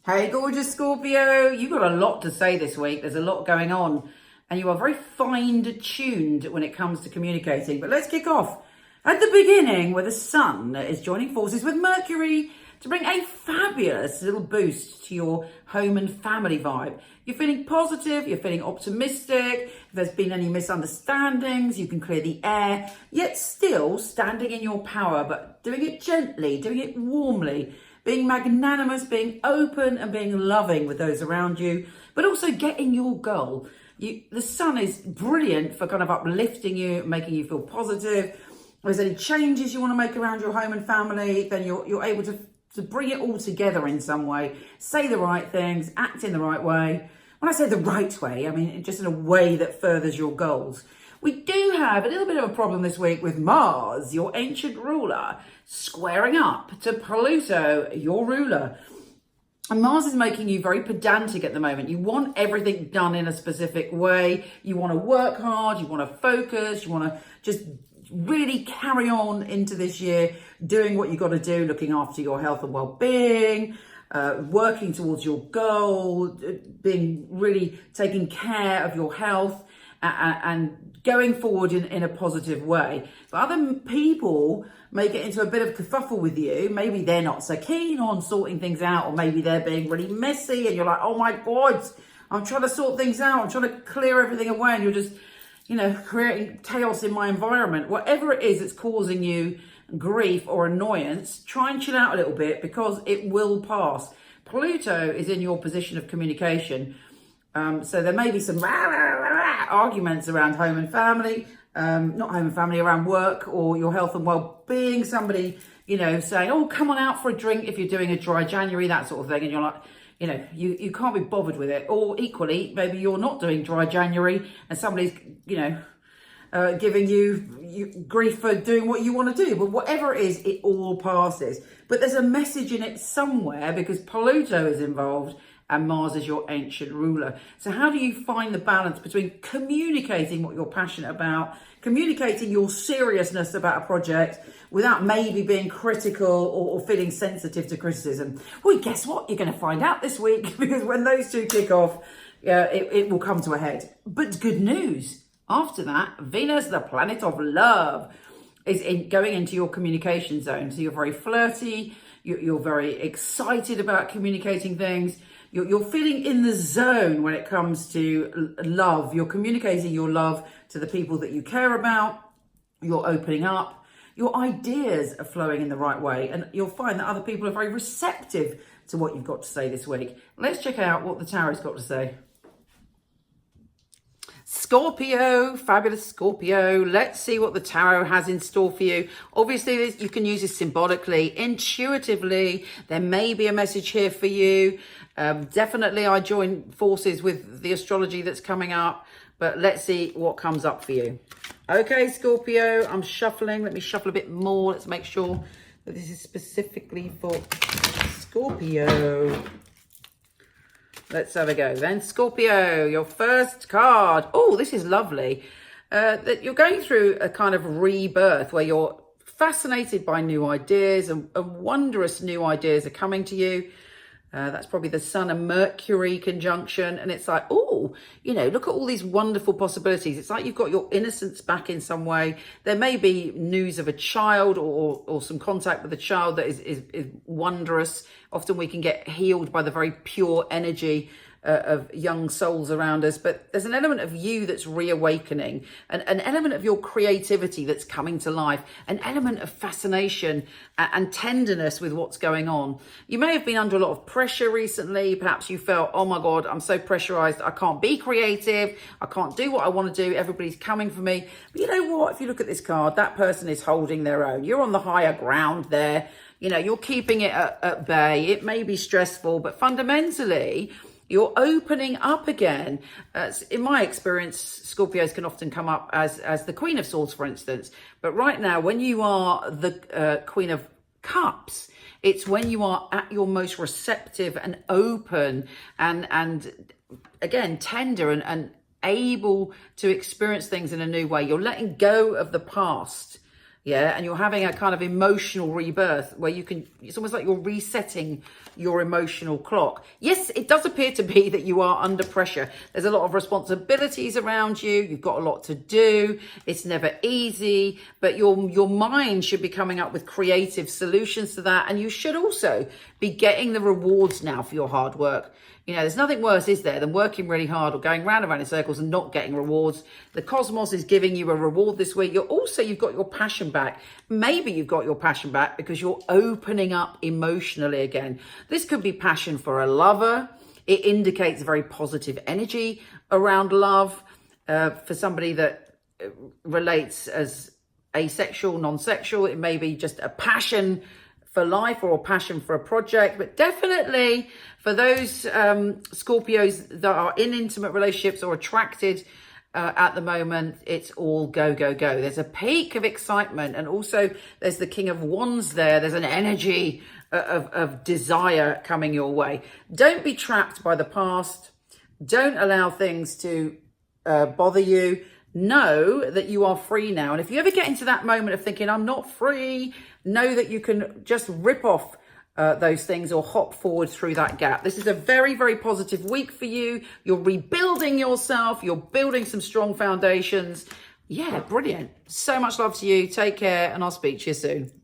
Hey, gorgeous Scorpio. You've got a lot to say this week. There's a lot going on, and you are very fine-tuned when it comes to communicating. But let's kick off at the beginning, where the Sun is joining forces with Mercury to bring a fabulous little boost to your home and family vibe. You're feeling positive, you're feeling optimistic. If there's been any misunderstandings, you can clear the air, yet still standing in your power, but doing it gently, doing it warmly, being magnanimous, being open and being loving with those around you, but also getting your goal. The Sun is brilliant for kind of uplifting you, making you feel positive. If there's any changes you want to make around your home and family, then you're able to bring it all together in some way. Say the right things, act in the right way. When I say the right way, I mean just in a way that furthers your goals. We do have a little bit of a problem this week with Mars, your ancient ruler, squaring up to Pluto, your ruler. And Mars is making you very pedantic at the moment. You want everything done in a specific way. You want to work hard. You want to focus. You want to just really carry on into this year, doing what you got to do, looking after your health and well-being, working towards your goal, being really taking care of your health and going forward in a positive way. But other people may get into a bit of kerfuffle with you. Maybe they're not so keen on sorting things out, or maybe they're being really messy and you're like, oh my God, I'm trying to sort things out. I'm trying to clear everything away, and you're just, creating chaos in my environment. Whatever it is that's causing you grief or annoyance, try and chill out a little bit, because it will pass. Pluto is in your position of communication. So there may be some arguments around home and family, not home and family, around work or your health and well-being. Somebody, saying, oh, come on out for a drink if you're doing a dry January, that sort of thing. And you're like, you can't be bothered with it. Or equally, maybe you're not doing dry January and somebody's, giving you grief for doing what you want to do. But whatever it is, it all passes. But there's a message in it somewhere, because Pluto is involved and Mars is your ancient ruler. So how do you find the balance between communicating what you're passionate about, communicating your seriousness about a project without maybe being critical or feeling sensitive to criticism? Well, guess what? You're going to find out this week, because when those two kick off, it will come to a head. But good news. After that, Venus, the planet of love, is going into your communication zone. So you're very flirty. You're very excited about communicating things. You're feeling in the zone when it comes to love. You're communicating your love to the people that you care about. You're opening up. Your ideas are flowing in the right way. And you'll find that other people are very receptive to what you've got to say this week. Let's check out what the tarot's got to say. Scorpio, fabulous Scorpio. Let's see what the tarot has in store for you. Obviously, you can use this symbolically, intuitively. There may be a message here for you. Definitely, I join forces with the astrology that's coming up. But let's see what comes up for you. Okay, Scorpio, I'm shuffling. Let me shuffle a bit more. Let's make sure that this is specifically for Scorpio. Let's have a go then. Scorpio, your first card. Oh, this is lovely. That you're going through a kind of rebirth where you're fascinated by new ideas, and wondrous new ideas are coming to you. That's probably the Sun and Mercury conjunction. And it's like, oh, look at all these wonderful possibilities. It's like you've got your innocence back in some way. There may be news of a child or some contact with a child that is wondrous. Often we can get healed by the very pure energy of young souls around us, but there's an element of you that's reawakening, an element of your creativity that's coming to life, an element of fascination and tenderness with what's going on. You may have been under a lot of pressure recently. Perhaps you felt, oh my God, I'm so pressurized. I can't be creative. I can't do what I want to do. Everybody's coming for me. But you know what? If you look at this card, that person is holding their own. You're on the higher ground there. You're keeping it at bay. It may be stressful, but fundamentally, you're opening up again. In my experience, Scorpios can often come up as the Queen of Swords, for instance. But right now, when you are the Queen of Cups, it's when you are at your most receptive and open and again, tender and able to experience things in a new way. You're letting go of the past. Yeah, and you're having a kind of emotional rebirth where it's almost like you're resetting your emotional clock. Yes, it does appear to be that you are under pressure. There's a lot of responsibilities around you. You've got a lot to do. It's never easy, but your mind should be coming up with creative solutions to that. And you should also be getting the rewards now for your hard work. You know, there's nothing worse, is there, than working really hard or going round and round in circles and not getting rewards. The cosmos is giving you a reward this week. You've got your passion back. Maybe you've got your passion back because you're opening up emotionally again. This could be passion for a lover. It indicates very positive energy around love. For somebody that relates as asexual, non-sexual, it may be just a passion for life or a passion for a project, but definitely for those Scorpios that are in intimate relationships or attracted at the moment, it's all go, go, go. There's a peak of excitement, and also there's the King of Wands there. There's an energy of desire coming your way. Don't be trapped by the past. Don't allow things to bother you. Know that you are free now. And if you ever get into that moment of thinking, I'm not free, know that you can just rip off those things or hop forward through that gap. This is a very, very positive week for you. You're rebuilding yourself. You're building some strong foundations. Yeah, brilliant. So much love to you. Take care, and I'll speak to you soon.